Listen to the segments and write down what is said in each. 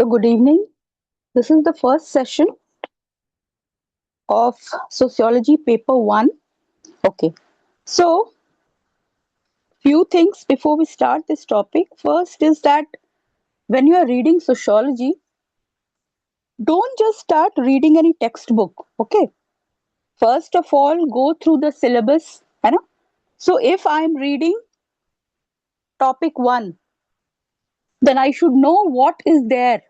So, good evening. This is the first session of Sociology Paper 1. Okay. So, few things before we start this topic. First is that when you are reading sociology, don't just start reading any textbook. Okay. First of all, go through the syllabus. है ना? So, if I am reading topic 1, then I should know what is there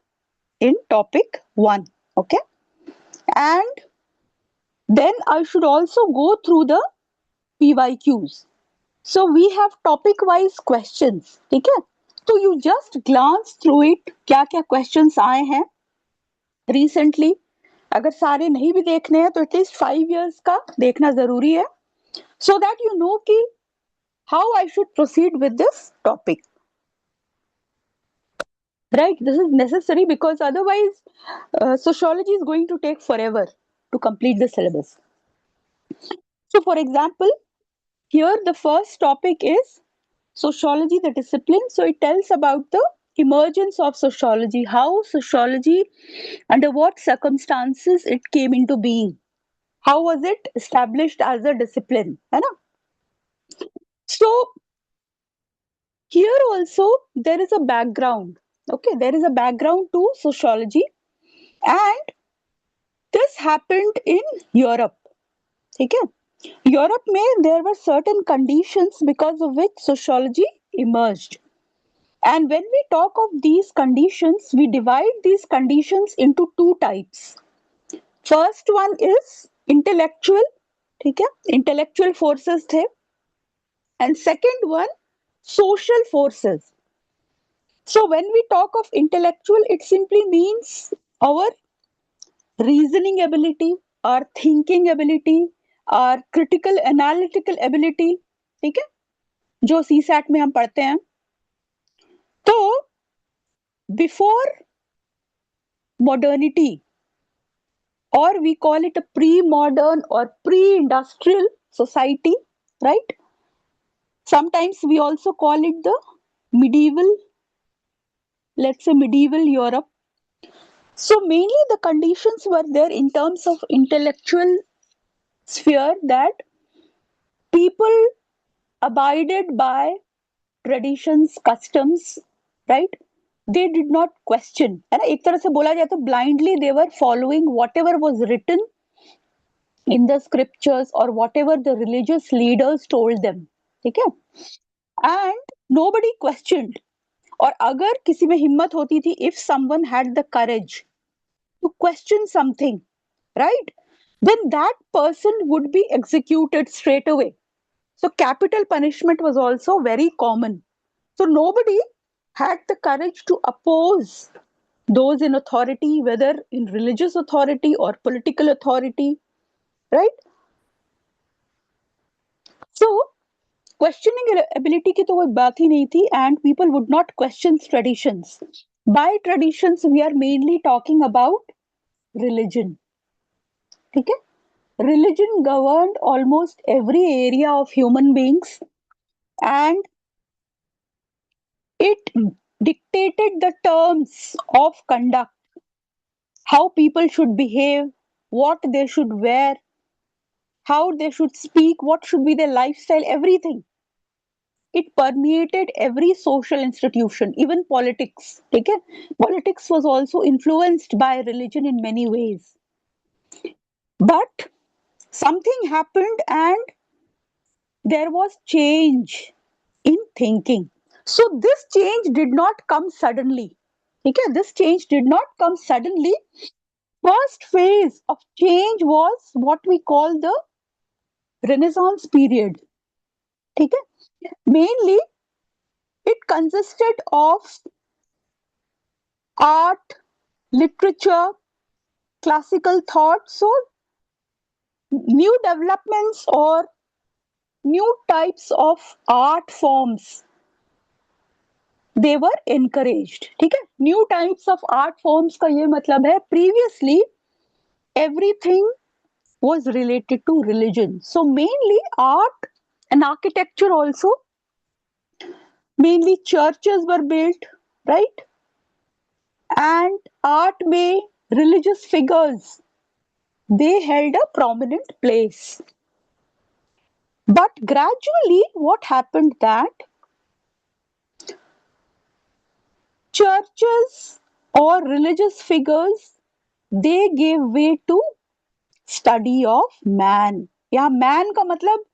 in topic 1. Okay. And then I should also go through the PYQs. So we have topic wise questions. ठीक है, तो you just glance through it, क्या क्या questions आए हैं recently. अगर सारे नहीं भी देखने हैं तो एटलीस्ट 5 years का देखना जरूरी है, so that you know कि how I should proceed with this topic. Right, this is necessary because otherwise sociology is going to take forever to complete the syllabus. So for example, here the first topic is sociology, the discipline. So it tells about the emergence of sociology, how sociology, under what circumstances it came into being, how was it established as a discipline, है ना? So here also there is a background. Okay, there is a background to sociology, and this happened in Europe. ठीक है, Europe में there were certain conditions because of which sociology emerged. And when we talk of these conditions, we divide these conditions into two types. First one is intellectual, ठीक है, intellectual forces थे, and second one social forces. So when we talk of intellectual, it simply means our reasoning ability, our thinking ability, our critical analytical ability, ठीक है, जो CSAT में हम पढ़ते हैं. तो before modernity, or we call it a pre-modern or pre-industrial society, right? Sometimes we also call it the medieval, let's say medieval Europe. So mainly the conditions were there in terms of intellectual sphere, that people abided by traditions, customs, right? They did not question, है ना? एक तरह से बोला जाए तो blindly they were following whatever was written in the scriptures or whatever the religious leaders told them. ठीक है, and nobody questioned. और अगर किसी में हिम्मत होती थी, if someone had the courage to question something, right, then that person would be executed straight away. So capital punishment was also very common. So nobody had the courage to oppose those in authority, whether in religious authority or political authority, right? So questioning ability की तो कोई बात ही नहीं थी, and people would not question traditions. By traditions we are mainly talking about religion. ठीक है, religion governed almost every area of human beings, and it dictated the terms of conduct, how people should behave, what they should wear, how they should speak, what should be their lifestyle, everything. It permeated every social institution, even politics. ठीक है, politics was also influenced by religion in many ways. But something happened and there was change in thinking. So this change did not come suddenly. ठीक है, this change did not come suddenly. First phase of change was what we call the Renaissance period. ठीक है, mainly it consisted of art, literature, classical thought. So new developments or new types of art forms, they were encouraged. ठीक है, new types of art forms का ये मतलब है, previously everything was related to religion. So mainly art and architecture also, mainly churches were built, right? and art में religious figures, they held a prominent place. But gradually, what happened that churches or religious figures, they gave way to study of man. यहाँ man का मतलब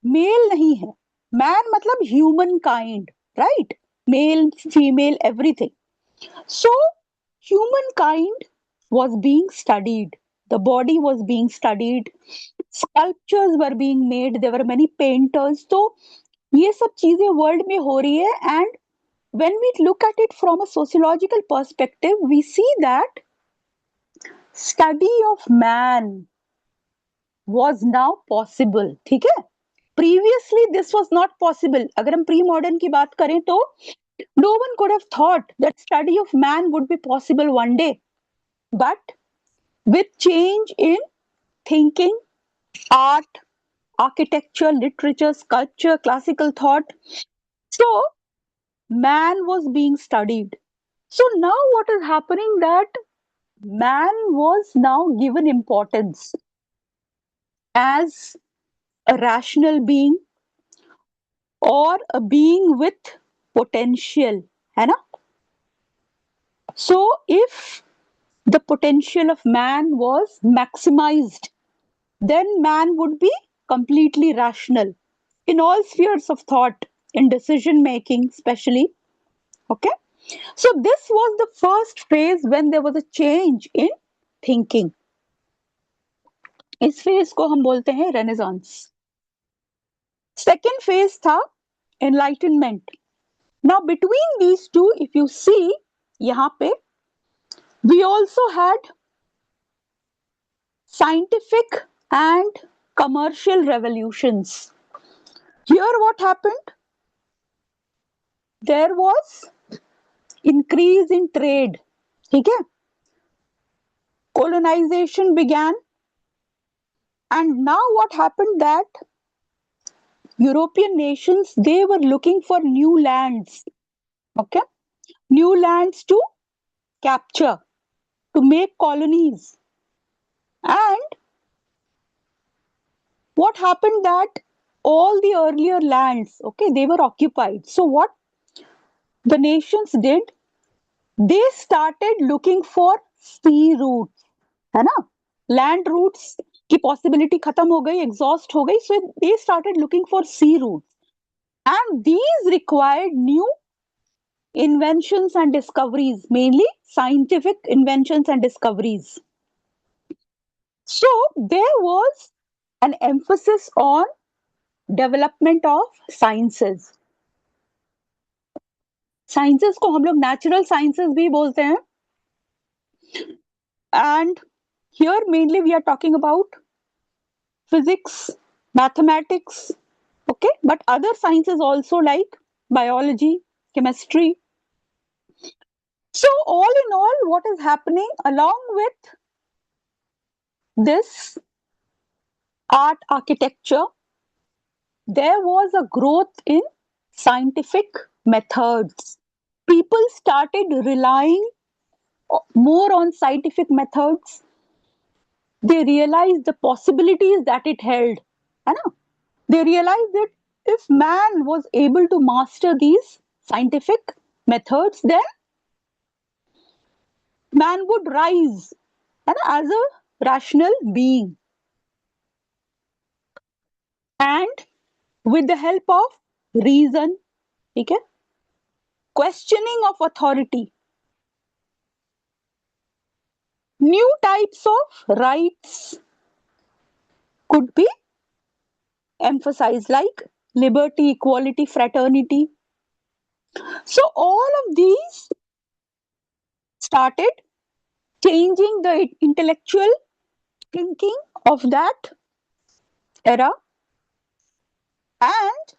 mail नहीं है, man मतलब human kind, right? Male, female, everything. So humankind was being studied. The body was being studied. Sculptures were being made. There were many painters. तो ये सब चीजें वर्ल्ड में हो रही है. And when we look at it from a sociological perspective, we see that study of man was now possible. ठीक है? Previously this was not possible. अगर हम प्री मॉडर्न की बात करें तो no one could have thought that study of man would be possible one day. But with change in thinking, art, architecture, literature, sculpture, classical thought, so man was being studied. So now what is happening that man was now given importance as a rational being or a being with potential, है ना? So if the potential of man was maximized, then man would be completely rational in all spheres of thought, in decision making, especially. Okay, so this was the first phase when there was a change in thinking. इस phase को हम बोलते हैं renaissance. Second phase था enlightenment. Now between these two if you see, यहां पे we also had scientific and commercial revolutions. Here what happened? There was increase in trade. ठीक है? Colonization began, and now what happened that European nations, they were looking for new lands. Okay? New lands to capture, to make colonies. And what happened that all the earlier lands, okay, they were occupied. So what the nations did, they started looking for sea routes, है ना? Land routes की possibility खत्म हो गई, exhaust हो गई, so they started looking for sea routes. And these required new inventions and discoveries, mainly scientific inventions and discoveries. So there was an emphasis on development of sciences. Sciences को हम लोग natural sciences भी बोलते हैं. And here mainly we are talking about physics, mathematics, okay, but other sciences also like biology, chemistry. So all in all, what is happening along with this art architecture, there was a growth in scientific methods. People started relying more on scientific methods. They realized the possibilities that it held. है ना? They realized that if man was able to master these scientific methods, then man would rise and as a rational being. And with the help of reason, okay, questioning of authority, new types of rights could be emphasized, like liberty, equality, fraternity. So all of these started changing the intellectual thinking of that era, and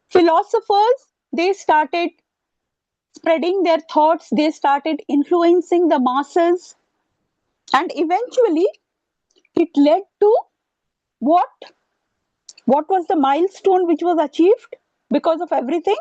philosophers, they started spreading their thoughts, they started influencing the masses, and eventually it led to what? What was the milestone which was achieved because of everything?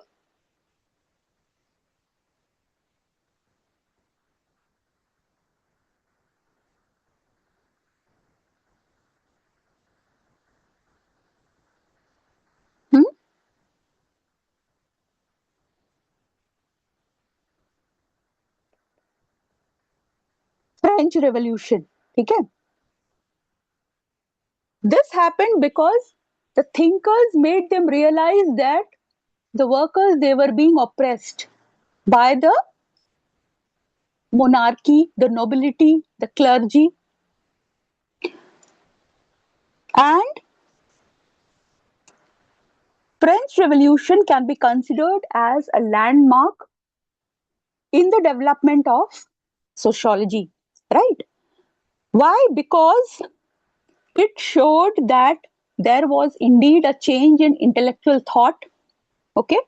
French revolution, ठीक है। This happened because the thinkers made them realise that the workers, they were being oppressed by the monarchy, the nobility, the clergy, and French Revolution can be considered as a landmark in the development of sociology, right? Why? Because it showed that there was indeed a change in intellectual thought, okay,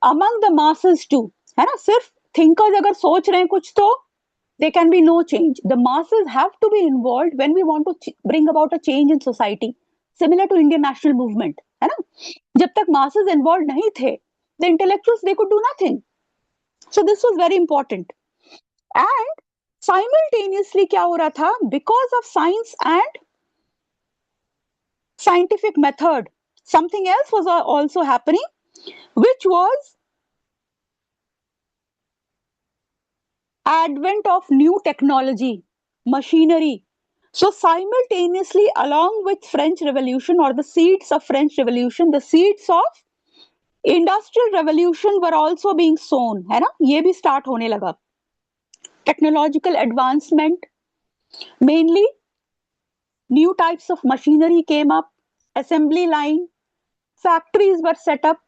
among the masses too, है ना? सिर्फ thinkers अगर सोच रहे हैं कुछ तो there can be no change. The masses have to be involved when we want to bring about a change in society, similar to Indian national movement, है ना? जब तक masses involved नहीं थे, the intellectuals they could do nothing. So this was very important. And simultaneously क्या हो रहा था? Because of science and scientific method, something else was also happening, which was advent of new technology, machinery. So simultaneously, along with French Revolution or the seeds of French Revolution, the seeds of Industrial Revolution were also being sown, है ना? ये भी start होने लगा. Technological advancement, mainly new types of machinery came up, assembly line, factories were set up.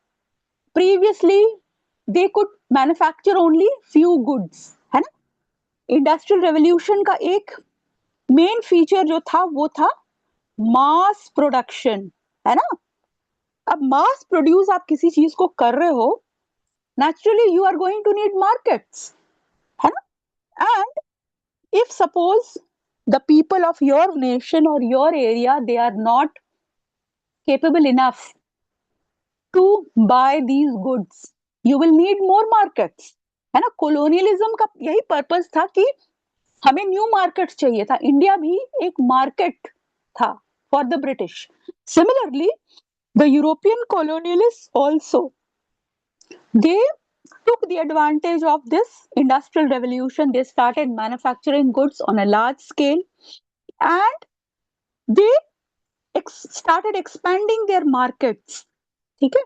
Previously, they could manufacture only few goods, है ना? Industrial Revolution का एक मेन फीचर जो था वो था मास प्रोडक्शन, है ना? अब मास प्रोड्यूस आप किसी चीज को कर रहे हो, naturally you are going to need markets, है ना? And if suppose the people of your nation और your area they are not capable enough to buy these goods, you will need more markets, है ना? Colonialism का यही purpose था कि हमें न्यू मार्केट्स चाहिए था. इंडिया भी एक मार्केट था for the British. Similarly the European colonialists also, they took the advantage of this industrial revolution. They started manufacturing goods on a large scale and they started expanding their markets. Okay?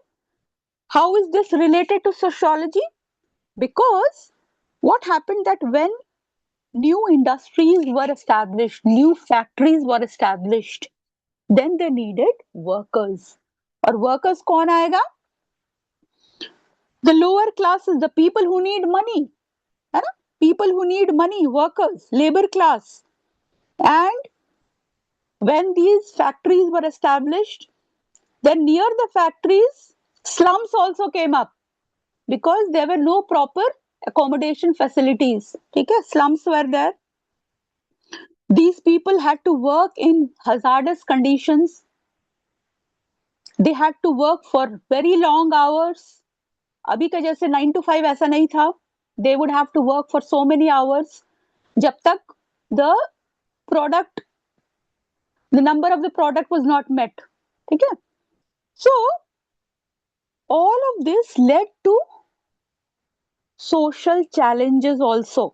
How is this related to sociology? Because what happened that when new industries were established, new factories were established, then they needed workers. और workers कौन आएगा? The lower classes, the people who need money, है ना? People who need money, workers, labor class. And when these factories were established, then near the factories, slums also came up because there were no proper accommodation facilities. Okay? Slums were there. These people had to work in hazardous conditions. They had to work for very long hours. अभी का जैसे 9 to 5 ऐसा नहीं था. They would have to work for so many hours जब तक the product, the number of the product was not met. ठीक है? So all of this led to social challenges also.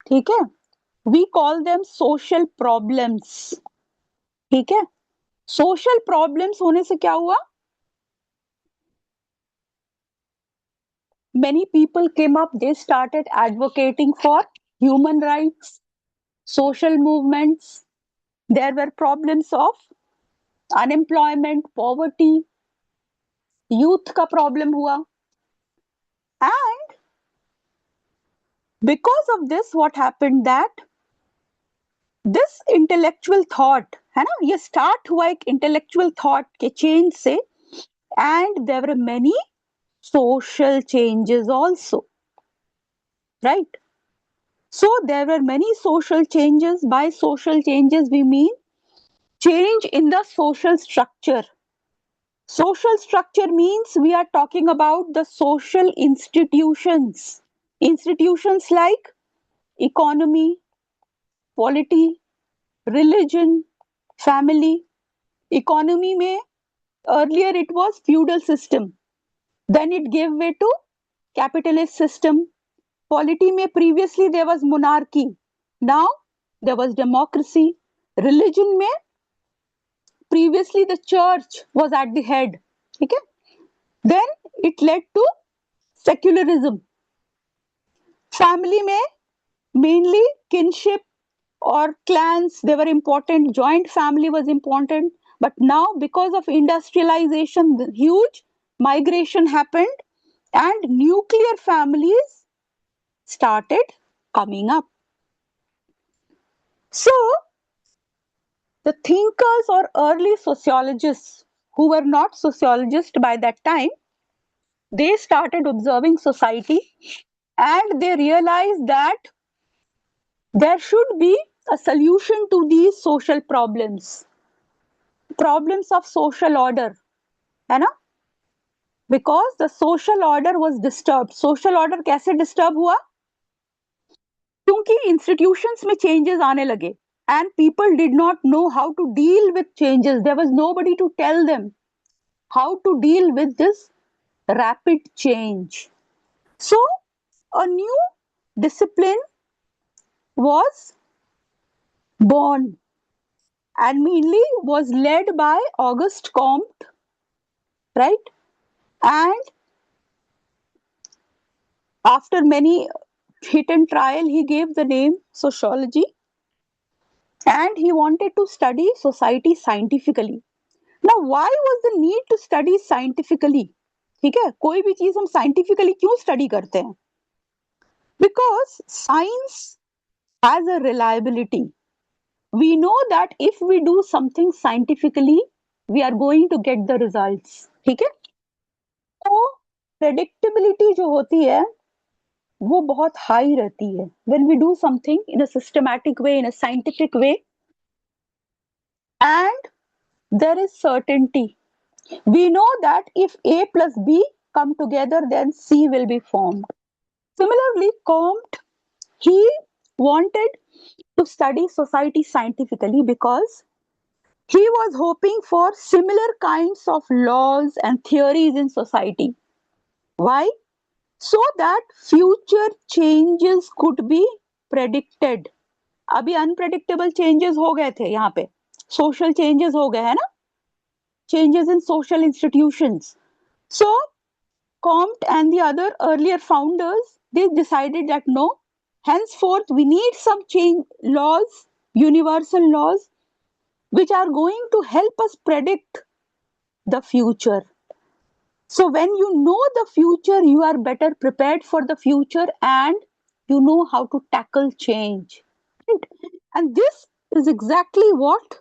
ठीक है? We call them social problems. ठीक है? Social problems होने से क्या हुआ? Many people came up, they started advocating for human rights, social movements. There were problems of unemployment, poverty, youth का problem हुआ. And because of this, what happened that this intellectual thought, है ना? ये start हुआ एक intellectual thought के change से, and there were many social changes also, right? So there were many social changes. By social changes, we mean change in the social structure. Social structure means we are talking about the social institutions. Institutions like economy, polity, religion, family. Economy में earlier it was feudal system. Then it gave way to capitalist system. Polity में previously there was monarchy, now there was democracy. Religion में previously the church was at the head, ठीक है? Then it led to secularism. Family में mainly kinship or clans, they were important. Joint family was important. But now, because of industrialization, the huge migration happened and nuclear families started coming up. So, the thinkers or early sociologists who were not sociologists by that time, they started observing society and they realized that there should be a solution to these social problems of social order, है ना? Because the social order was disturbed. Social order कैसे disturb हुआ? क्योंकि institutions में changes आने लगे and people did not know how to deal with changes. There was nobody to tell them how to deal with this rapid change. So a new discipline was born and mainly was led by Auguste Comte, right? And after many hit and trial, he gave the name sociology and he wanted to study society scientifically. Now, why was the need to study scientifically? ठीक है, कोई भी चीज हम scientifically क्यों study करते हैं? Because science has a reliability. We know that if we do something scientifically, we are going to get the results. ठीक है? तो predictability जो होती है वो बहुत हाई रहती है. When we do something in a systematic way, in a scientific way, and there is certainty. We know that if A plus B come together, then C will be formed. Similarly, Comte, he wanted to study society scientifically because he was hoping for similar kinds of laws and theories in society. Why? So that future changes could be predicted. अभी unpredictable changes हो गए थे यहाँ पे, social changes हो गए है ना, changes in social institutions. So Comte and the other earlier founders, they decided that no, henceforth we need some change laws, universal laws, which are going to help us predict the future. So when you know the future, you are better prepared for the future and you know how to tackle change. Right? And this is exactly what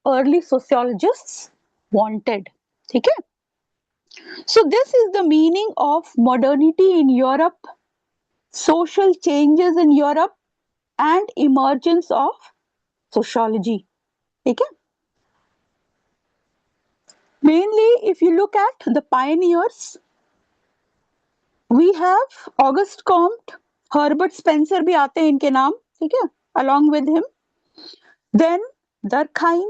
early sociologists wanted. Okay? So this is the meaning of modernity in Europe, social changes in Europe, and emergence of sociology. Okay? Mainly, if you look at the pioneers, we have Auguste Comte, Herbert Spencer भी आते हैं इनके नाम, ठीक है? Along with him, then Durkheim,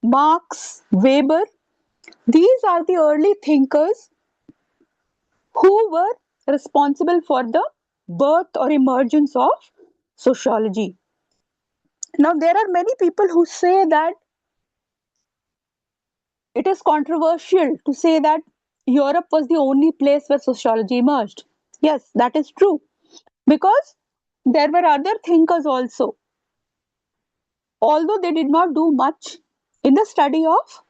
Marx, Weber. These are the early thinkers who were responsible for the birth or emergence of sociology. Now, there are many people who say that it is controversial to say that Europe was the only place where sociology emerged. Yes, that is true. Because there were other thinkers also, although they did not do much in the study of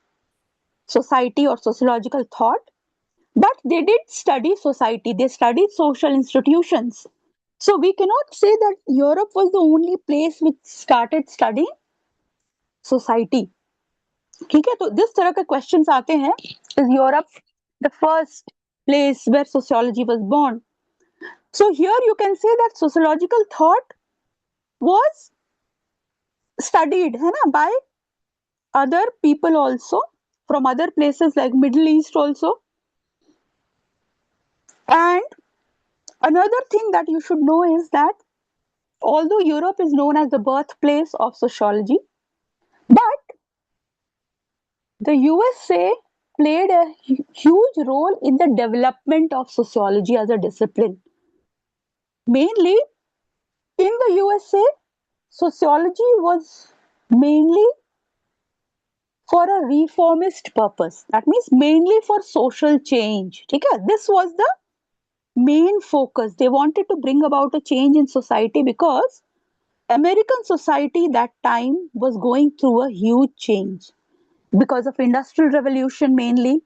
society or sociological thought, but they did study society, they studied social institutions. So we cannot say that Europe was the only place which started studying society. ठीक है, तो जिस तरह के questions आते हैं, is Europe the first place where sociology was born? So here you can say that sociological thought was studied है ना, by other people also from other places like Middle East also. And another thing that you should know is that although Europe is known as the birthplace of sociology, but the USA played a huge role in the development of sociology as a discipline. Mainly in the USA, sociology was mainly for a reformist purpose. That means mainly for social change. Okay? This was the main focus. They wanted to bring about a change in society because American society that time was going through a huge change because of industrial revolution mainly,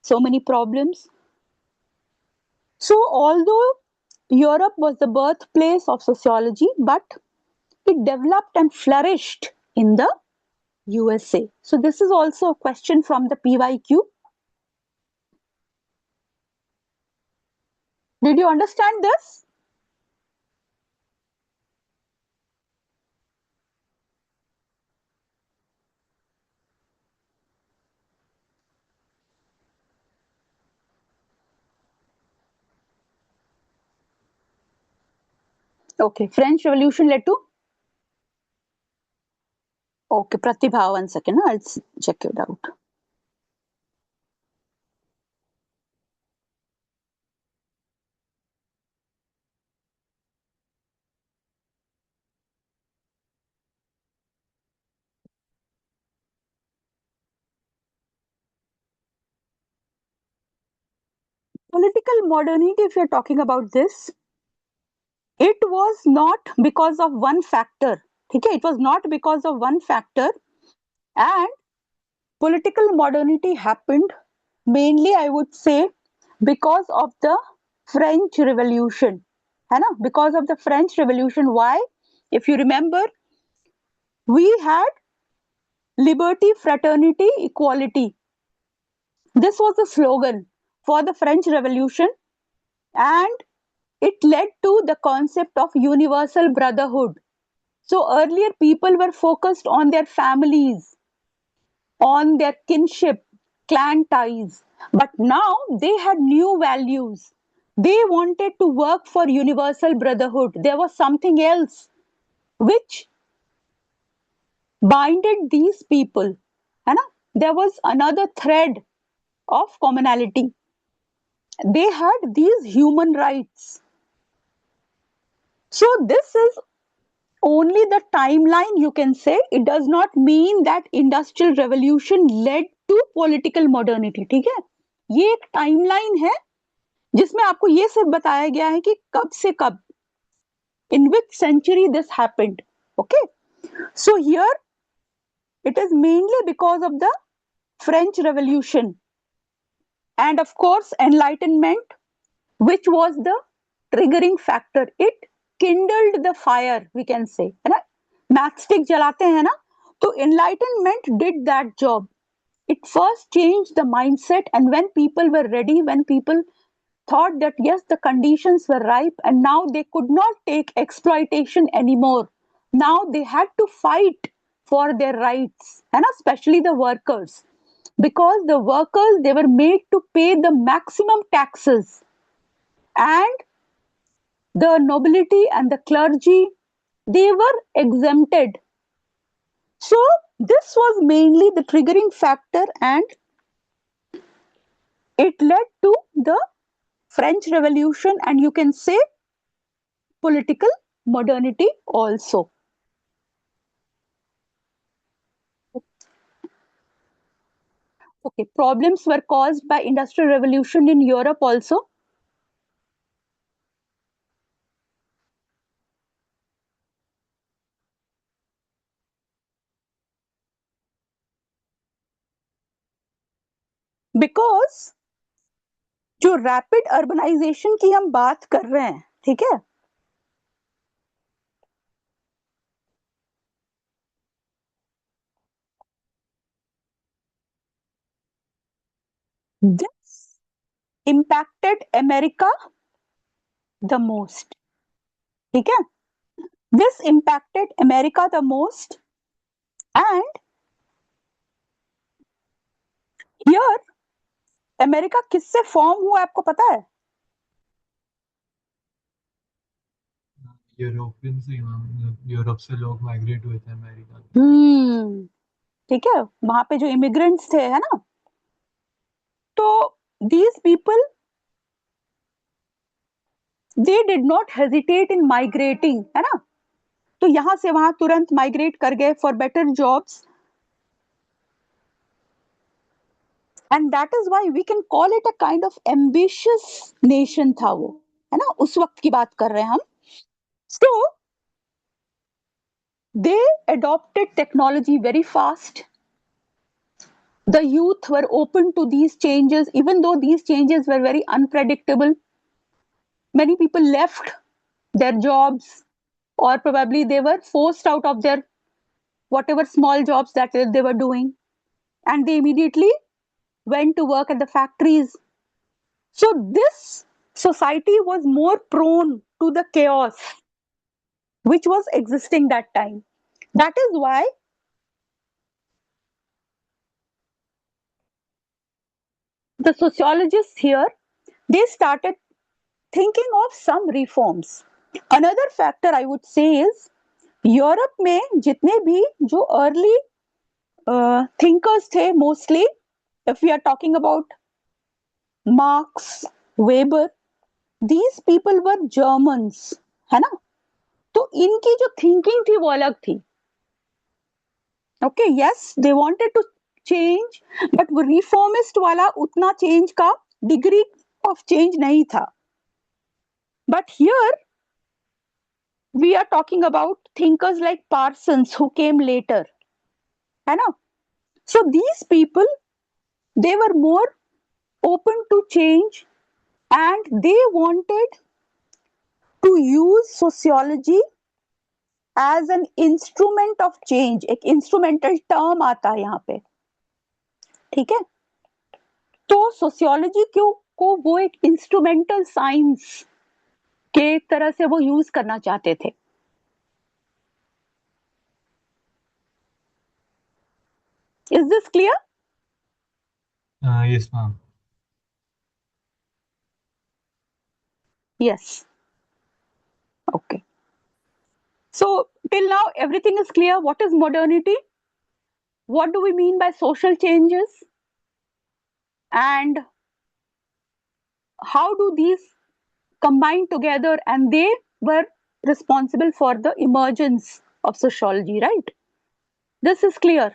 so many problems. So although Europe was the birthplace of sociology, but it developed and flourished in the USA. So this is also a question from the PYQ. Did you understand this? Okay, French Revolution led to. Okay, Pratibha, 1 second. I'll check it out. Political modernity, if you're talking about this, it was not because of one factor. Okay, it was not because of one factor, and political modernity happened mainly, I would say, because of the French Revolution. है ना? Because of the French Revolution. Why? If you remember, we had liberty, fraternity, equality. This was the slogan for the French Revolution, and it led to the concept of universal brotherhood. So earlier, people were focused on their families, on their kinship, clan ties. But now they had new values. They wanted to work for universal brotherhood. There was something else which binded these people. है ना? There was another thread of commonality. They had these human rights. So this is only the timeline, you can say. It does not mean that industrial revolution led to political modernity. ठीक है, ये एक timeline है जिसमें आपको ये सिर्फ बताया गया है कि कब से कब, in which century this happened. Okay, so here it is mainly because of the French Revolution and of course enlightenment, which was the triggering factor. It kindled the fire, we can say, है ना? Matchstick जलाते हैं ना, तो enlightenment did that job. It first changed the mindset, and when people were ready, when people thought that yes, the conditions were ripe and now they could not take exploitation anymore, now they had to fight for their rights, and especially the workers, because the workers, they were made to pay the maximum taxes, and the nobility and the clergy, they were exempted. So this was mainly the triggering factor, and it led to the French Revolution, and you can say political modernity also. Okay, problems were caused by industrial revolution in Europe also. Because जो rapid urbanisation की हम बात कर रहे हैं, ठीक है, this impacted America the most. ठीक है, this impacted America the most, and here America किससे फॉर्म हुआ आपको पता है? यूरोपियन से, यूरोप से लोग माइग्रेट हुए थे अमेरिका। ठीक है, वहां पे जो इमिग्रेंट्स थे, है ना, तो these people they did not hesitate in migrating, है ना, तो यहां से वहां तुरंत माइग्रेट कर गए for better jobs, and that is why we can call it a kind of ambitious nation था वो, है ना, उस वक्त की बात कर रहे हैं हम. सो they adopted technology very fast. The youth were open to these changes, even though these changes were very unpredictable. Many people left their jobs, or probably they were forced out of their whatever small jobs that they were doing, and they immediately went to work at the factories. So, this society was more prone to the chaos which was existing that time. That is why the sociologists here, they started thinking of some reforms. Another factor I would say is Europe में जितने भी जो early thinkers थे, mostly if we are talking about Marx, Weber, these people were Germans, है ना, तो इनकी जो थिंकिंग थी वो अलग थी. Okay, yes, they wanted to change, but वो रिफॉर्मिस्ट वाला उतना चेंज का डिग्री ऑफ चेंज नहीं था. But here we are talking about thinkers like Parsons who came later, है ना. So these people, they were more open to change, and they wanted to use sociology as an instrument of change. एक instrumental term आता है यहाँ पे, ठीक है. तो sociology को वो एक instrumental science के तरह से वो यूज करना चाहते थे. Is this clear? Yes, ma'am. Yes. Okay. So till now everything is clear. What is modernity? What do we mean by social changes? And how do these combine together? And they were responsible for the emergence of sociology, right? This is clear.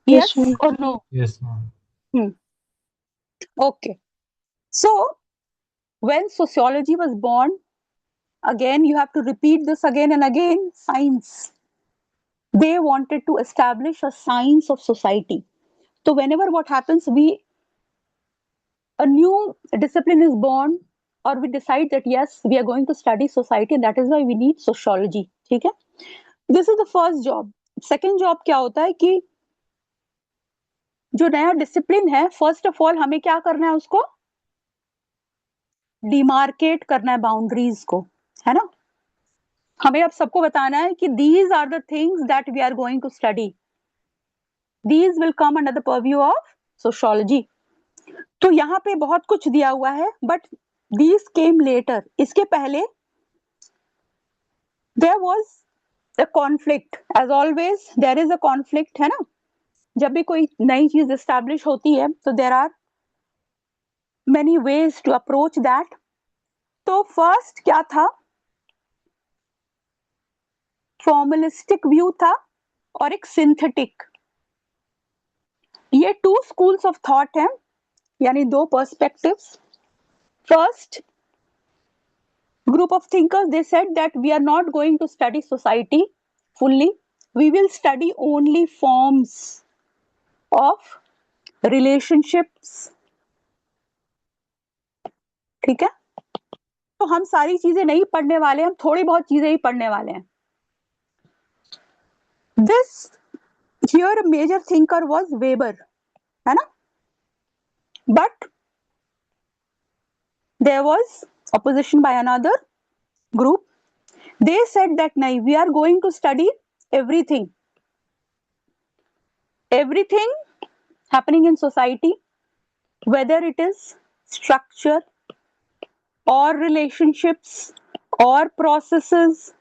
Yes, Yes, ma'am. or no? Yes, ma'am. Okay. So when sociology was born, again you have to repeat this again and again, science. They wanted to establish a science of society. So whenever what happens, a new discipline is born, or we decide that yes, we are going to study society, and that is why we need sociology. ठीक है? This is the first job. Second job क्या होता है कि जो नया discipline है, first of all हमें क्या करना है, उसको डिमार्केट करना है, बाउंड्रीज को, है ना. हमें अब सबको बताना है कि these are the things that we are going to study. These will come under the purview of sociology. तो यहाँ पे बहुत कुछ दिया हुआ है, बट दीज केम लेटर. इसके पहले there was a conflict. As always there is a conflict, है ना. जब भी कोई नई चीज एस्टैब्लिश होती है तो there are many ways to approach that. तो फर्स्ट क्या था, फॉर्मलिस्टिक व्यू था और एक सिंथेटिक. ये टू स्कूल्स ऑफ थॉट हैं, यानी दो perspectives. First group of thinkers, they said that we are not going to study society fully, we will study only forms of relationships. ठीक है, तो हम सारी चीजें नहीं पढ़ने वाले, हम थोड़ी बहुत चीजें ही पढ़ने वाले हैं. This here a major thinker was Weber, है ना. But there was opposition by another group. They said that nahi, we are going to study everything happening in society, whether it is structure or relationships or processes,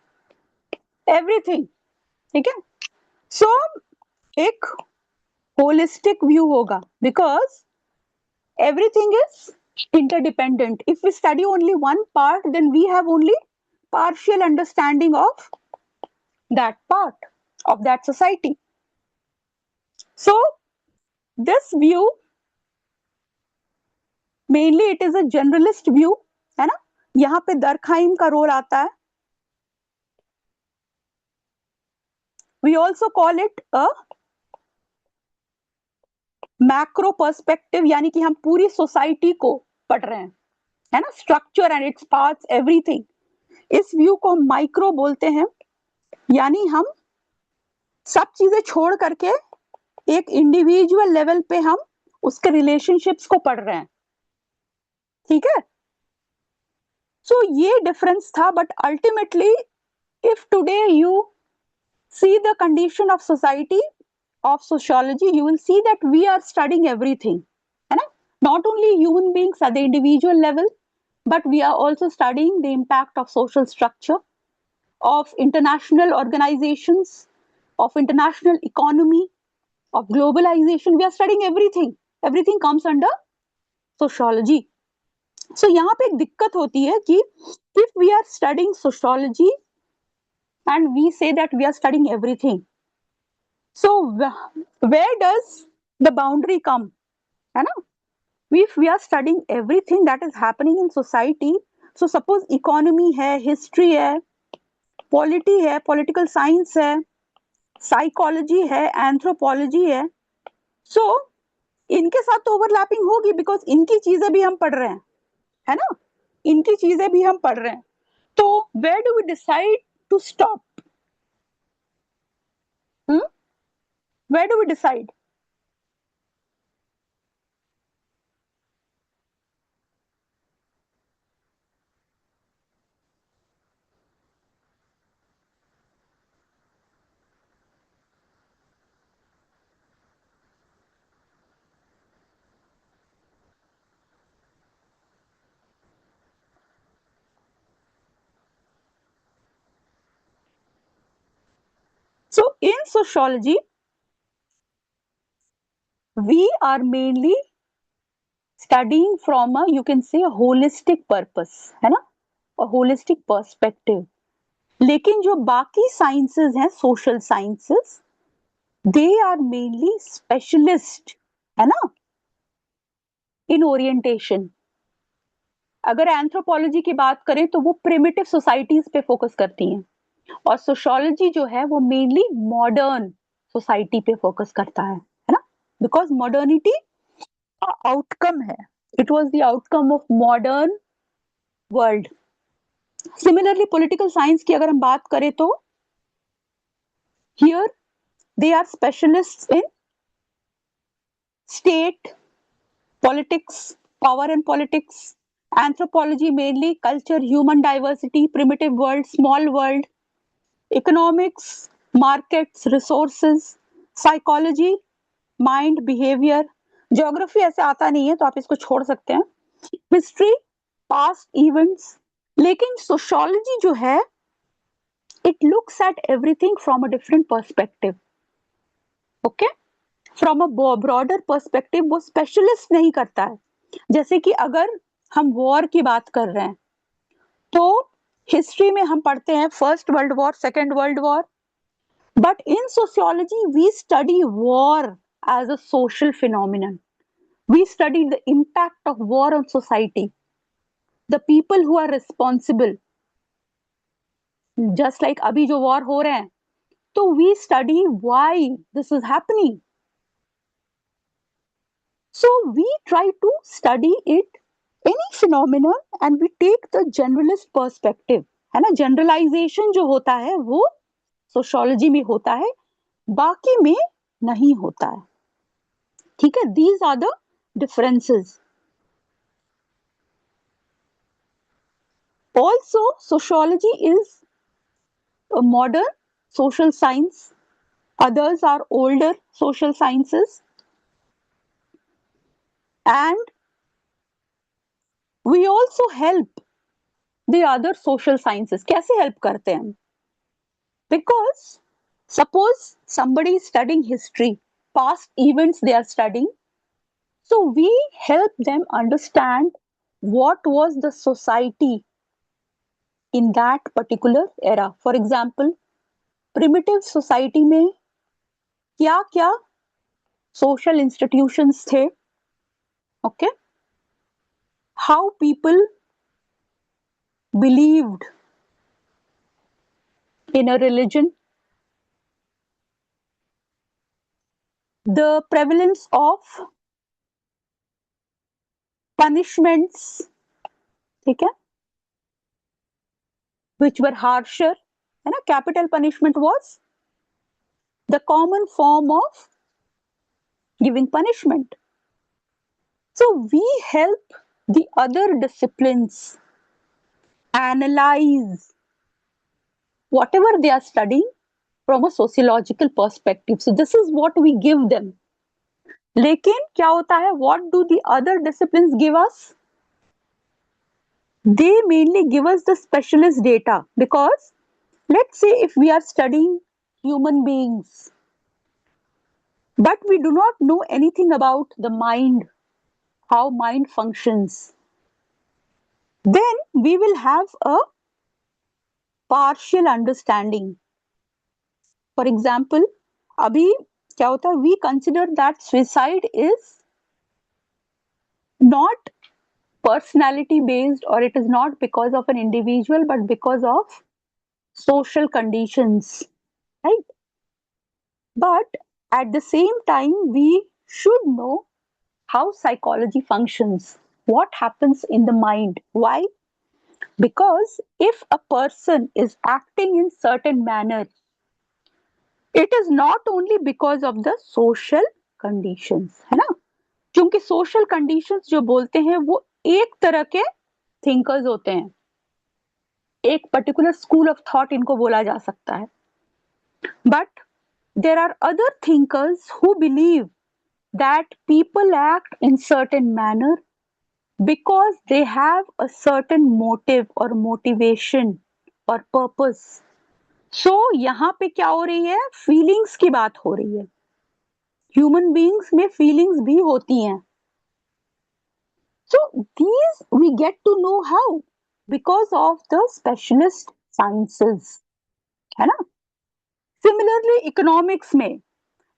everything. ठीक है. So एक holistic view होगा, because everything is interdependent. If we study only one part, then we have only partial understanding of that part of that society. So this view, mainly it is a generalist view, है ना. यहाँ पे दरखाइम का role आता है. We also call it a macro perspective, यानी कि हम पूरी सोसाइटी को पढ़ रहे हैं, है ना. Structure and its parts, everything. इस व्यू को हम माइक्रो बोलते हैं, यानी हम सब चीजें छोड़ करके एक इंडिविजुअल लेवल पे हम उसके रिलेशनशिप्स को पढ़ रहे हैं. ठीक है. सो ये डिफरेंस था. But ultimately if today you see the condition of society of sociology, you will see that we are studying everything, है ना. Not only human beings at the individual level, but we are also studying the impact of social structure, of international organizations, of international economy, of globalization. We are studying everything. Everything comes under sociology. So यहाँ पे एक दिक्कत होती है कि if we are studying sociology and we say that we are studying everything, so where does the boundary come, है ना. If we are studying everything that is happening in society, so suppose economy है, history है, polity है, political science है, psychology है, anthropology है, so इनके साथ तो ओवरलैपिंग होगी, बिकॉज इनकी चीजें भी हम पढ़ रहे हैं, है ना. इनकी चीजें भी हम पढ़ रहे हैं. तो where do we decide to stop? Where do we decide? So in sociology, we are mainly studying from a, you can say, a holistic purpose, है ना, a holistic perspective. लेकिन जो बाकी साइंसेस हैं, social sciences, they are mainly specialist, है ना, इन orientation. अगर anthropology की बात करें तो वो प्रिमिटिव सोसाइटीज पे फोकस करती हैं, और सोशियोलॉजी जो है वो मेनली मॉडर्न सोसाइटी पे फोकस करता है ना. बिकॉज मॉडर्निटी का आउटकम है, it was the outcome of modern world. Similarly political science की अगर हम बात करें तो here they are specialists in state politics, power and politics. Anthropology mainly culture, human diversity, primitive world, small world. Economics, markets, resources. Psychology, mind, behavior. Geography ऐसे आता नहीं है तो आप इसको छोड़ सकते हैं. History, past events. लेकिन sociology जो है, it looks at everything from a different perspective. Okay? From a broader perspective वो specialist नहीं करता है. जैसे कि अगर हम वॉर की बात कर रहे हैं तो हिस्ट्री में हम पढ़ते हैं first world war, second world war, but in sociology we study war as a social phenomenon. We study the impact of war on society, the people who are responsible. Just like अभी जो war हो रहे हैं, तो we study why this is happening. So we try to study it, any phenomenon, and we take the generalist perspective, है ना. Generalisation जो होता है वो सोशियोलॉजी में होता है, बाकी में नहीं होता है. ठीक है. These are the differences. Also sociology is a modern social science, others are older social sciences, and we also help the other social sciences. कैसे help करते हैं? Because suppose somebody is studying history, past events they are studying. So we help them understand what was the society in that particular era. For example, primitive society में क्या क्या social institutions थे, okay? How people believed in a religion, the prevalence of punishments, ठीक है, which were harsher, है ना? Capital punishment was the common form of giving punishment. So we help the other disciplines analyze whatever they are studying from a sociological perspective. So this is what we give them. लेकिन क्या होता है, what do the other disciplines give us? They mainly give us the specialist data, because let's say if we are studying human beings, but we do not know anything about the mind, how mind functions, then we will have a partial understanding. For example, अभी क्या होता है, we consider that suicide is not personality based, or it is not because of an individual, but because of social conditions, right? But at the same time, we should know how psychology functions, what happens in the mind. Why? Because if a person is acting in certain manner, it is not only because of the social conditions, है ना? क्योंकि social conditions जो बोलते हैं वो एक तरह के thinkers होते हैं, एक particular school of thought इनको बोला जा सकता है. But there are other thinkers who believe that people act in certain manner because they have a certain motive or motivation or purpose. So यहाँ पे क्या हो रही है, feelings की बात हो रही है. Human beings में feelings भी होती हैं. So these we get to know how, because of the specialist sciences, है ना? Similarly, economics में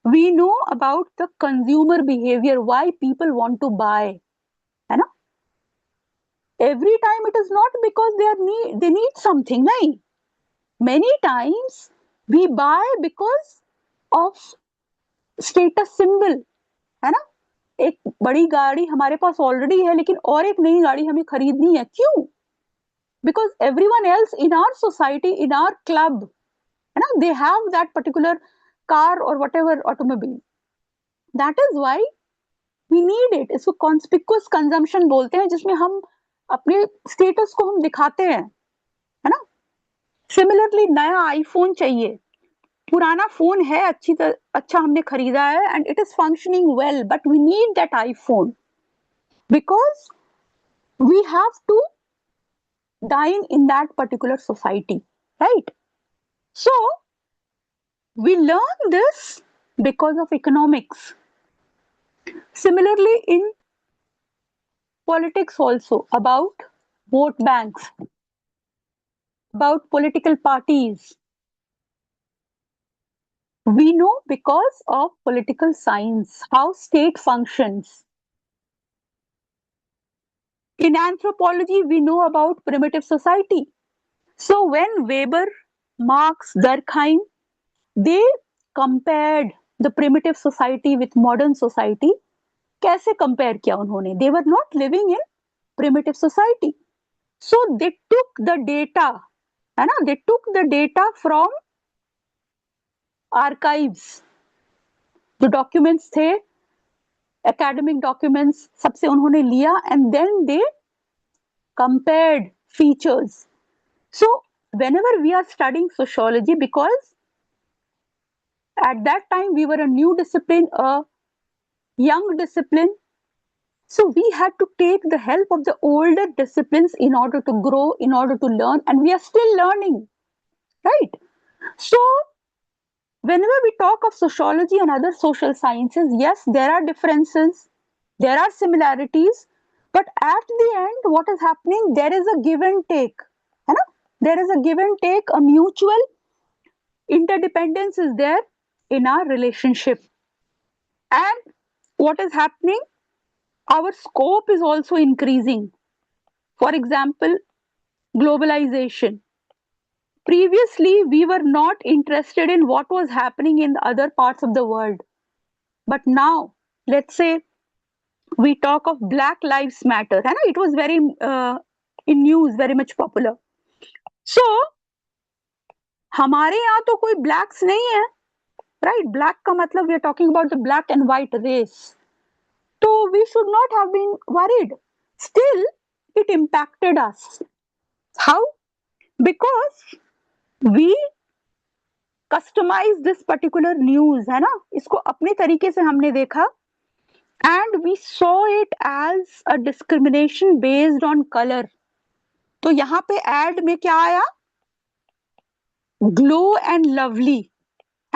we know about the consumer behavior, why people want to buy, है ना? Every time it is not because they need something, नहीं. Many times we buy because of status symbol, है ना? एक बड़ी गाड़ी हमारे पास ऑलरेडी है, लेकिन और एक नई गाड़ी हमें खरीदनी है. क्यों? Because everyone else in our society, in our club, है ना, they have that particular car or whatever automobile. That is why we need it. इसको conspicuous consumption बोलते हैं, जिसमें हम अपने स्टेटस को हम दिखाते हैं, है ना? सिमिलरली नया आईफोन चाहिए, पुराना फोन है, अच्छा हमने खरीदा है and it is functioning well, but we need that iPhone because we have to dine in that particular society, right? So we learn this because of economics. Similarly, in politics also, about vote banks, about political parties, we know because of political science how state functions. In anthropology, we know about primitive society. So when Weber, Marx, Durkheim, they compared the primitive society with modern society, कैसे compare किया उन्होंने? They were not living in primitive society. So they took the data, है ना? They took the data from archives. जो documents थे, academic documents, सबसे उन्होंने लिया and then they compared features. So whenever we are studying sociology, because at that time we were a new discipline, a young discipline, so we had to take the help of the older disciplines in order to grow, in order to learn, and we are still learning, right? So whenever we talk of sociology and other social sciences, yes, there are differences, there are similarities, but at the end, what is happening? There is a give and take. है ना? There is a give and take, a mutual interdependence is there in our relationship. And what is happening? Our scope is also increasing. For example, globalization. Previously, we were not interested in what was happening in the other parts of the world. But now, let's say we talk of Black Lives Matter, है ना? It was very in news, very much popular. So, हमारे यहाँ तो कोई blacks नहीं है, right? Black का मतलब we are talking about the black and white race. So we should not have been worried. Still, it impacted us. How? Because we customize this particular news, है ना? इसको अपने तरीके से हमने देखा, and we saw it as a discrimination based on color. तो यहाँ पे ad में क्या आया? ग्लो एंड लवली,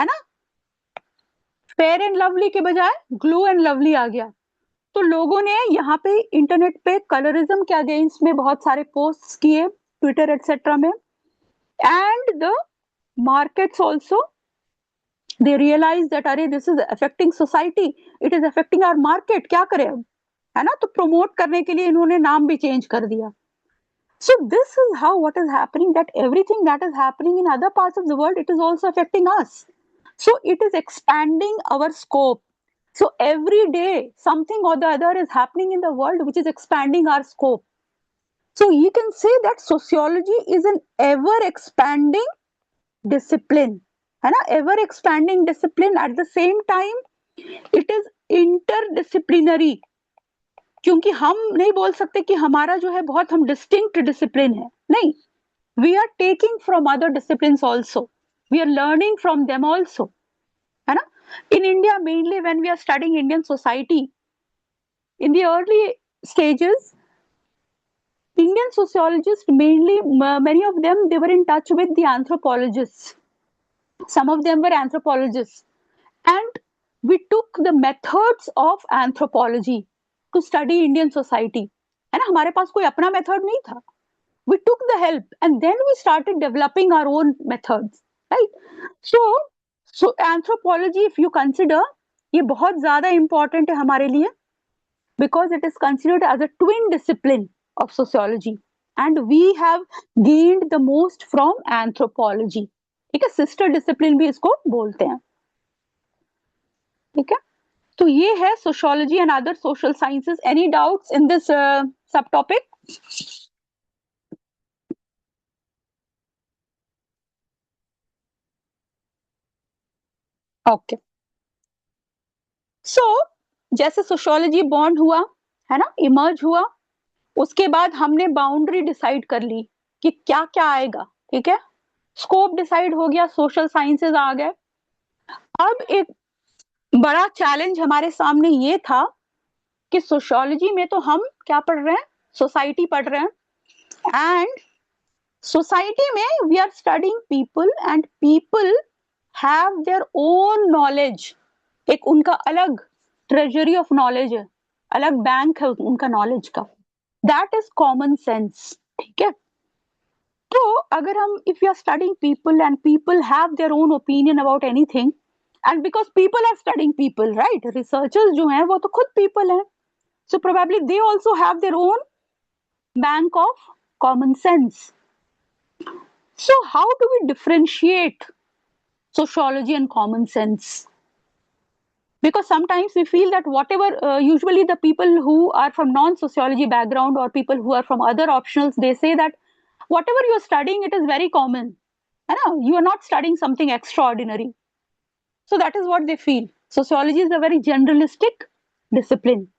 है ना? फेयर एंड लवली के बजाय ग्लो एंड लवली आ गया. तो लोगों ने यहाँ पे इंटरनेट पे कलरिज्म के अगेंस्ट में बहुत सारे पोस्ट किए, ट्विटर एटसेट्रा में. And the markets also they realise that अरे this is affecting society, it is affecting our market, क्या करें अब, है ना? तो प्रमोट करने के लिए इन्होंने नाम भी चेंज कर दिया. So this is how what is happening, that everything that is happening in other parts of the world, it is also affecting us. So it is expanding our scope. So every day something or the other is happening in the world which is expanding our scope. So you can say that sociology is an ever expanding discipline, है ना? Ever expanding discipline. At the same time it is interdisciplinary, क्योंकि हम नहीं बोल सकते कि हमारा जो है बहुत हम डिस्टिंक्ट डिसिप्लिन है, नहीं. We are taking from other disciplines also, we are learning from them also, है ना? In India mainly when we are studying Indian society in the early stages, Indian sociologists mainly, many of them, they were in touch with the anthropologists. Some of them were anthropologists, and we took the methods of anthropology to study Indian society. है ना? हमारे पास कोई अपना method नहीं था. We took the help and then we started developing our own methods, right? So anthropology, if you consider, ये बहुत ज्यादा important है हमारे लिए, because it is considered as a twin discipline of sociology, and we have gained the most from anthropology. ठीक है? Sister discipline भी इसको बोलते हैं. ठीक है? तो ये है sociology and other social sciences. Any doubts in this सब टॉपिक? ओके. सो जैसे सोशियोलॉजी बॉर्न हुआ, है ना, इमर्ज हुआ, उसके बाद हमने बाउंड्री डिसाइड कर ली कि क्या क्या आएगा. ठीक है? स्कोप डिसाइड हो गया, सोशल साइंसेस आ गए. अब एक बड़ा चैलेंज हमारे सामने ये था कि सोशियोलॉजी में तो हम क्या पढ़ रहे हैं? सोसाइटी पढ़ रहे हैं. एंड सोसाइटी में we are studying people, and people have their own knowledge. एक उनका अलग ट्रेजरी ऑफ नॉलेज है, अलग बैंक है उनका नॉलेज का. That is common sense. ठीक है? तो अगर हम, if you are studying people and people have their own opinion about anything, and because people are studying people, right, researchers जो हैं वो तो खुद पीपल हैं, so probably they also have their own bank of common sense. So how do we differentiate sociology and common sense? Because sometimes we feel that whatever, usually the people who are from non-sociology background or people who are from other optionals, they say that whatever you're studying, it is very common. You are not studying something extraordinary. So that is what they feel. Sociology is a very generalistic discipline.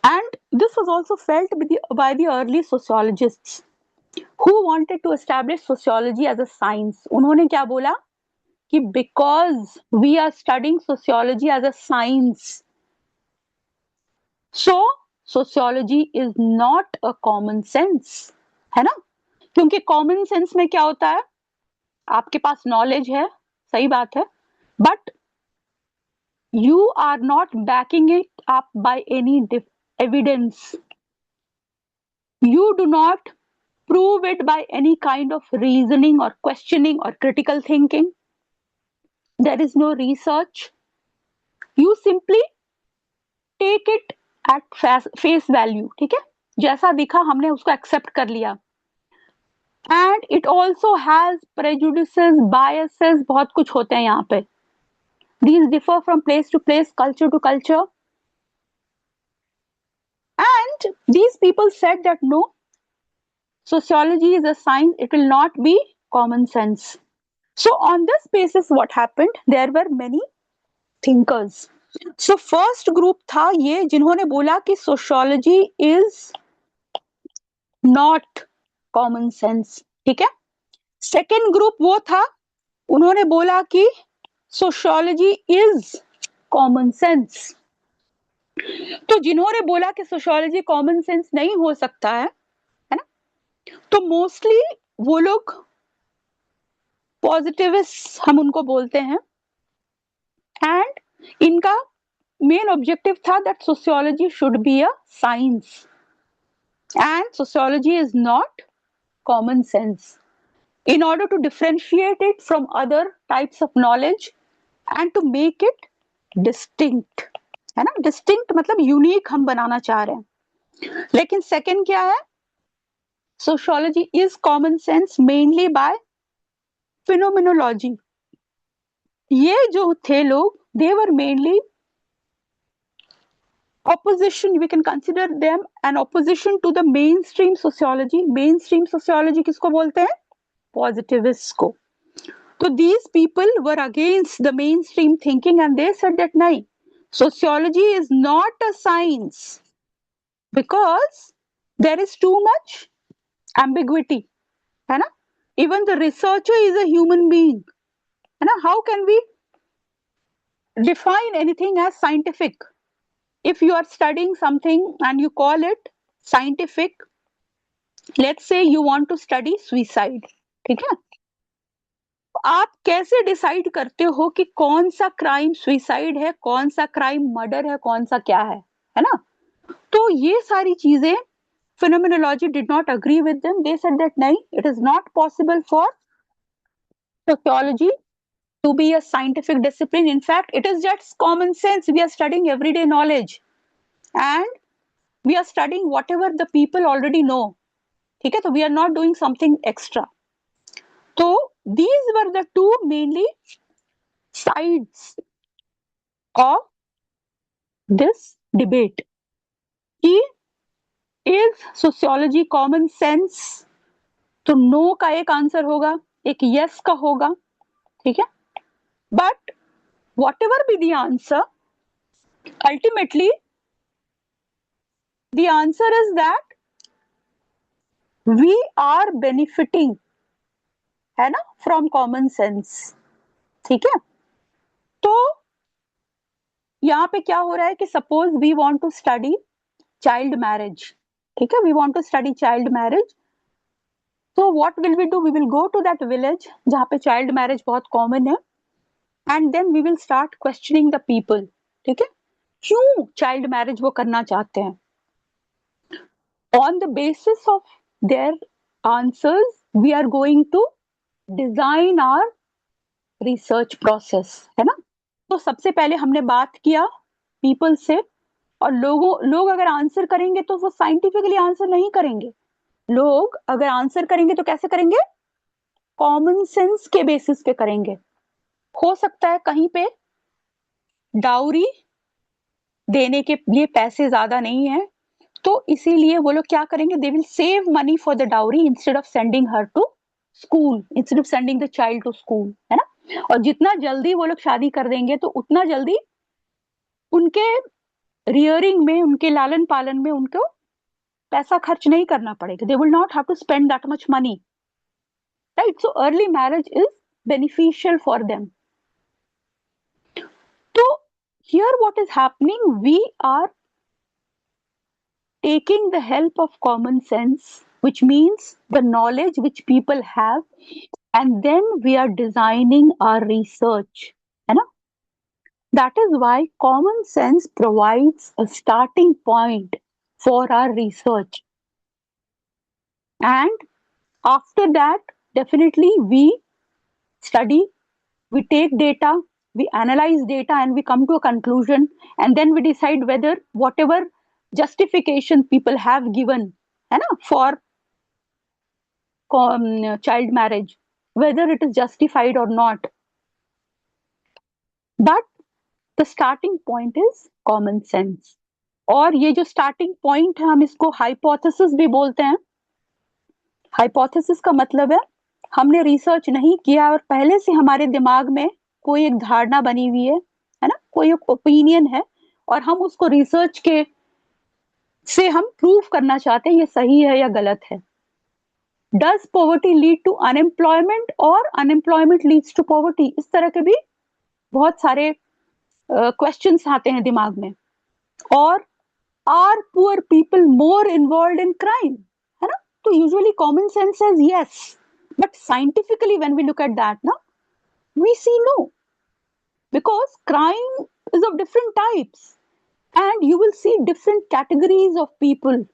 And this was also felt by the early sociologists who wanted to establish sociology as a science. उन्होंने क्या बोला कि because we are studying sociology as a science, so sociology is not a common sense. है ना? क्योंकि common sense में क्या होता है? आपके पास knowledge है, सही बात है, but you are not backing it up by any evidence. You do not prove it by any kind of reasoning or questioning or critical thinking. There is no research. You simply take it at face value. ठीक है, जैसा दिखा हमने उसको accept कर लिया. And it also has prejudices, biases, बहुत कुछ होते हैं यहाँ पे. These differ from place to place, culture to culture. And these people said that no, sociology is a science, it will not be common sense. So, on this basis, what happened? There were many thinkers. So, first group था ये जिन्होंने बोला कि sociology is not common sense. ठीक है? Second group वो था, उन्होंने बोला कि sociology is common sense. तो जिन्होंने बोला कि sociology common sense नहीं हो सकता है ना? तो मोस्टली वो लोग पॉजिटिविस्ट हम उनको बोलते हैं. एंड इनका मेन ऑब्जेक्टिव था that sociology should be a science and sociology is not common sense. In order to differentiate it from other types of knowledge and to make it distinct, है ना? Distinct मतलब unique हम बनाना चाह रहे हैं. लेकिन second क्या है? Sociology is common sense mainly by phenomenology. ये जो थे लोग, they were mainly opposition, we can consider them an opposition to the mainstream sociology. Mainstream sociology किसको बोलते हैं? Positivists को. So these people were against the mainstream thinking and they said that nahi, sociology is not a science because there is too much ambiguity, है ना? Even the researcher is a human being, है ना? How can we define anything as scientific? If you are studying something and you call it scientific, let's say you want to study suicide, ठीक है? आप कैसे decide करते हो कि कौन सा क्राइम सुसाइड है, कौन सा क्राइम मर्डर है, कौन सा क्या है ना? तो ये सारी चीजें phenomenology did not agree with them. They said that nahi, it is not possible for sociology to be a scientific discipline. In fact, it is just common sense. We are studying everyday knowledge and we are studying whatever the people already know. ठीक है, तो we are not doing something extra. So these were the two mainly sides of this debate. कि is sociology common sense? तो no का एक answer होगा, एक yes का होगा, ठीक है? But whatever be the answer, ultimately the answer is that we are benefiting, है ना, from common sense. ठीक है? तो यहाँ पे क्या हो रहा है कि suppose we want to study child marriage, ठीक है? We want to study child marriage. तो what will we do? We will go to that village जहाँ पे चाइल्ड मैरिज बहुत कॉमन है and then we will start questioning the people. ठीक है, क्यों चाइल्ड मैरिज वो करना चाहते हैं? On the basis of their answers we are going to design our research process, है ना? तो सबसे पहले हमने बात किया पीपल से, और लोग अगर आंसर करेंगे तो वो साइंटिफिकली आंसर नहीं करेंगे. लोग अगर आंसर करेंगे तो कैसे करेंगे? कॉमन सेंस के बेसिस पे करेंगे. हो सकता है कहीं पे डाउरी देने के लिए पैसे ज्यादा नहीं है, तो इसीलिए वो लोग क्या करेंगे? They will save money for the dowry instead of sending her to school, instead of sending the child to school, है ना? और जितना जल्दी वो लोग शादी कर देंगे तो उतना जल्दी उनके रियरिंग में, उनके लालन पालन में उनको पैसा खर्च नहीं करना पड़ेगा. They will not have to spend that much money, right? So early marriage is beneficial for them. So here what is happening, we are taking the help of common sense, which means the knowledge which people have, and then we are designing our research, है ना? That is why common sense provides a starting point for our research. And after that, definitely we study, we take data, we analyze data, and we come to a conclusion, and then we decide whether whatever justification people have given, है ना, for child marriage, whether it is justified or not. But the starting point is common sense. और ये जो starting point है हम इसको hypothesis भी बोलते हैं. हाइपोथेसिस का मतलब है हमने रिसर्च नहीं किया और पहले से हमारे दिमाग में कोई एक धारणा बनी हुई है ना, कोई एक ओपिनियन है और हम उसको रिसर्च के से हम प्रूव करना चाहते हैं ये सही है या गलत है. Does poverty lead to unemployment और अनएम्प्लॉयमेंट लीड्स टू पॉवर्टी? इस तरह के भी बहुत सारे क्वेश्चंस आते हैं दिमाग में. और are poor people more involve in crime, है ना? तो usually common sense says yes, but scientifically when we look at that ना, we see no, because crime is of different types and you will see different categories of people.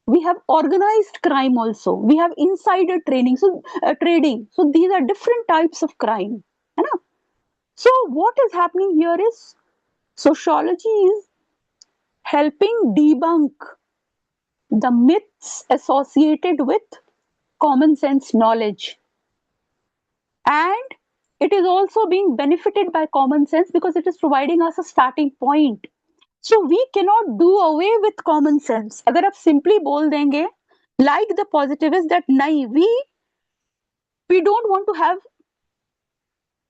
We have organized crime also, we have insider training, so trading, so these are different types of crime, है ना? So what is happening here is sociology is helping debunk the myths associated with common sense knowledge, and it is also being benefited by common sense because it is providing us a starting point. So we cannot do away with common sense. अगर आप simply बोल देंगे like the positivist that नहीं, we don't want to have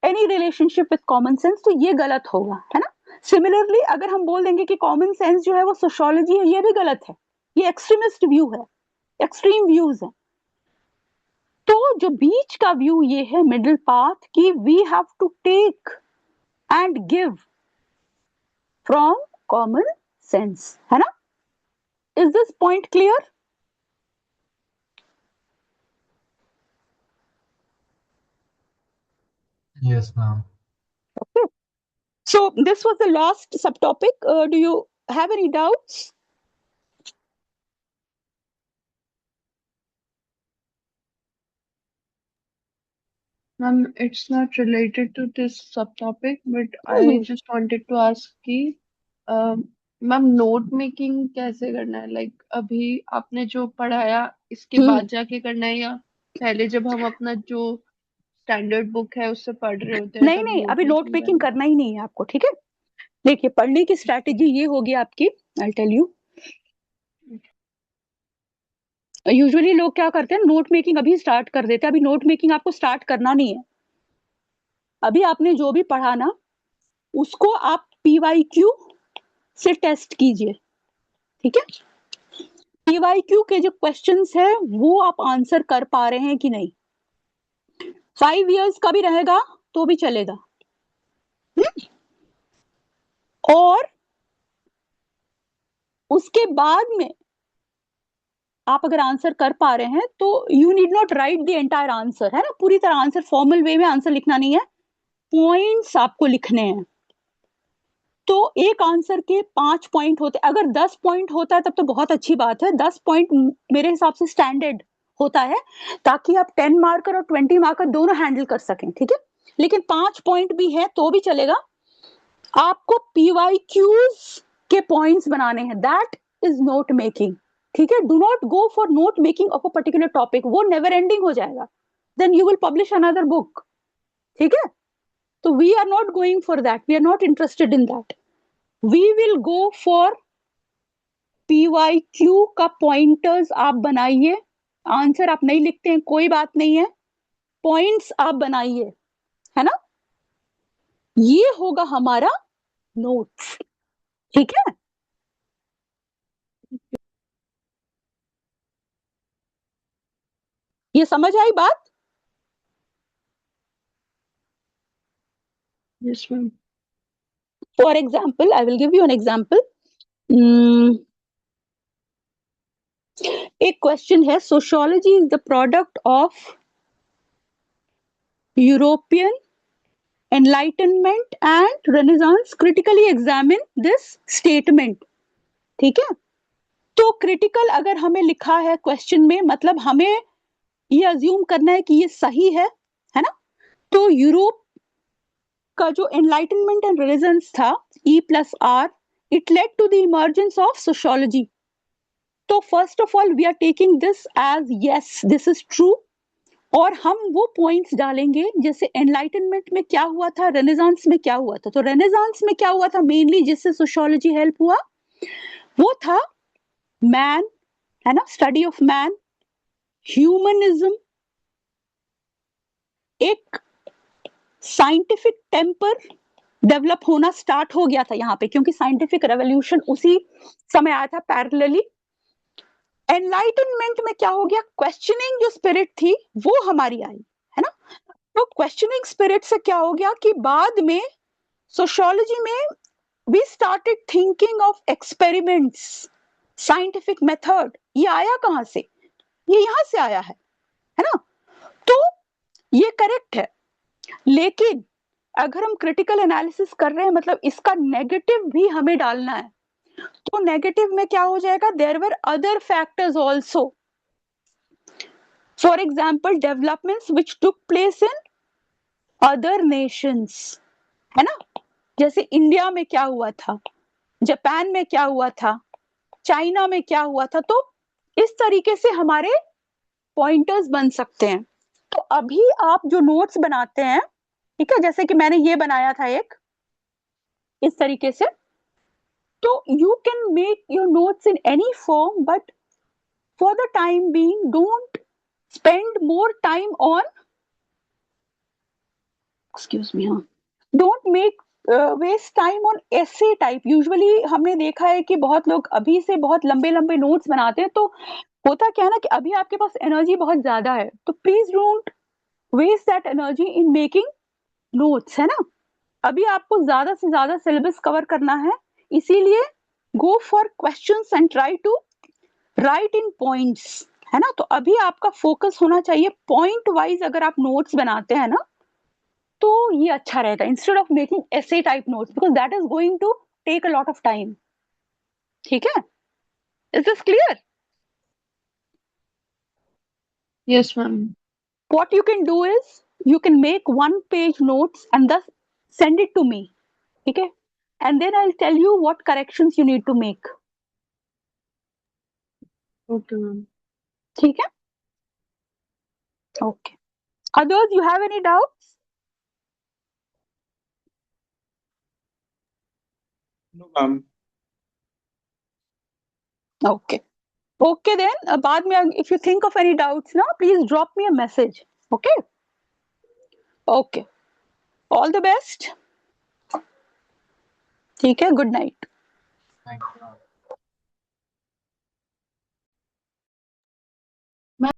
any relationship with common sense, तो ये गलत होगा, है ना? Similarly अगर हम बोल देंगे कि common sense जो है वो sociology है, ये भी गलत है, ये extremist view है, extreme views है. तो जो बीच का व्यू ये है मिडिल पाथ कि we have to take and give from common sense, है ना? Is this point clear? Yes, ma'am. Okay. So this was the last subtopic. Do you have any doubts? Ma'am, it's not related to this subtopic, but I Hmm. just wanted to ask कि ma'am note making कैसे करना है? Like अभी आपने जो पढ़ाया इसके बाद जाके करना है या पहले जब हम अपना जो स्टैंडर्ड बुक है उससे पढ़ रहे होते हैं नहीं तब नहीं, नोट अभी नोट मेकिंग मेकिंग करना करना ही नहीं है आपको, ठीक है? देखिए पढ़ने की स्ट्रैटेजी ये होगी आपकी, आई टेल यू. यूजुअली लोग क्या करते हैं, नोट मेकिंग अभी स्टार्ट कर देते हैं. अभी नोट मेकिंग आपको स्टार्ट करना नहीं है. अभी आपने जो भी पढ़ा ना उसको आप पीवाईक्यू से टेस्ट कीजिए, ठीक है? पीवाईक्यू के जो क्वेश्चंस है वो आप आंसर कर पा रहे हैं कि नहीं. 5 years का भी रहेगा तो भी चलेगा. और उसके बाद में आप अगर आंसर कर पा रहे हैं तो you need not right the entire answer, है ना? पूरी तरह आंसर फॉर्मल वे में आंसर लिखना नहीं है, पॉइंट्स आपको लिखने हैं. तो एक आंसर के 5 पॉइंट होते, अगर 10 पॉइंट होता है तब तो बहुत अच्छी बात है. 10 पॉइंट मेरे हिसाब से स्टैंडर्ड होता है ताकि आप 10 मार्कर और 20 मार्कर दोनों हैंडल कर सकें, ठीक है? लेकिन 5 पॉइंट भी है तो भी चलेगा. आपको पीवाईक्यूज के पॉइंट्स बनाने हैं, दैट इज नोट मेकिंग, ठीक है? Do not go for note making of a particular topic, वो नेवर एंडिंग हो जाएगा. Then you will publish another book, ठीक है? तो we are not going for that, we are not interested in that. We will go for PYQ का pointers आप बनाइए. Answer आप नहीं लिखते हैं कोई बात नहीं है, पॉइंट्स आप बनाइए, है ना? ये होगा हमारा नोट्स, ठीक है? ये समझ आई बात? Yes ma'am. For example I will give you an example. एक क्वेश्चन है, sociology is the product of European Enlightenment and Renaissance critically examine this statement. ठीक है, तो क्रिटिकल अगर हमें लिखा है क्वेश्चन में, मतलब हमें ये अज्यूम करना है कि ये सही है ना? तो यूरोप का जो एनलाइटनमेंट एंड रेनेसांस था, E+R, it led to the emergence of sociology. तो first of all we are taking this as yes, this is true, और हम वो पॉइंट्स डालेंगे जैसे एनलाइटनमेंट में क्या हुआ था, रेनेसांस में क्या हुआ था। तो रेनेसांस में क्या हुआ था मेनली जिससे सोशियोलॉजी हेल्प हुआ, वो था मैन, है ना, स्टडी ऑफ मैन, ह्यूमनिज्म, एक साइंटिफिक टेम्पर डेवलप होना स्टार्ट हो गया था यहाँ पे, क्योंकि साइंटिफिक रेवोल्यूशन उसी समय आया था पैरेलली। एनलाइटनमेंट में क्या हो गया, क्वेश्चनिंग जो स्पिरिट थी वो हमारी आई, है ना। तो क्वेश्चनिंग स्पिरिट से क्या हो गया कि बाद में सोशियोलॉजी में we started thinking of experiments, scientific method. ये आया कहां से, ये यहां से आया है ना। तो ये करेक्ट है, लेकिन अगर हम क्रिटिकल एनालिसिस कर रहे हैं, मतलब इसका नेगेटिव भी हमें डालना है, तो नेगेटिव में क्या हो जाएगा, there were other factors also, for example developments which took place in other nations, है ना। जैसे इंडिया में क्या हुआ था, जापान में क्या हुआ था, चाइना में क्या हुआ था। तो इस तरीके से हमारे पॉइंटर्स बन सकते हैं। तो अभी आप जो नोट्स बनाते हैं, ठीक है, जैसे कि मैंने ये बनाया था एक इस तरीके से, तो you can make your notes in any form, but for the time being don't spend more time on, excuse me, हाँ, don't make waste time on ऐसे टाइप। यूजुअली हमने देखा है कि बहुत लोग अभी से बहुत लंबे लंबे नोट्स बनाते हैं, तो होता क्या है ना कि अभी आपके पास एनर्जी बहुत ज्यादा है, तो please don't waste that energy in making notes, है ना। अभी आपको ज्यादा से ज्यादा सिलेबस कवर करना है, इसीलिए go for questions and try to write in points, है ना। तो अभी आपका फोकस होना चाहिए पॉइंट वाइज, अगर आप नोट्स बनाते हैं ना तो ये अच्छा रहेगा, इंस्टेड ऑफ मेकिंग ऐसे type notes, because that is going to take a lot of time. ठीक है, is this clear? Yes ma'am. What you can do is you can make one page notes and thus send it to me, okay, and then I'll tell you what corrections you need to make. Okay ma'am. ठीक है, okay. Others, you have any doubts? No, ma'am. Okay, okay, then बाद में if you think of any doubts now, please drop me a message. Okay, okay, all the best. ठीक है, good night. Thank you, ma'am.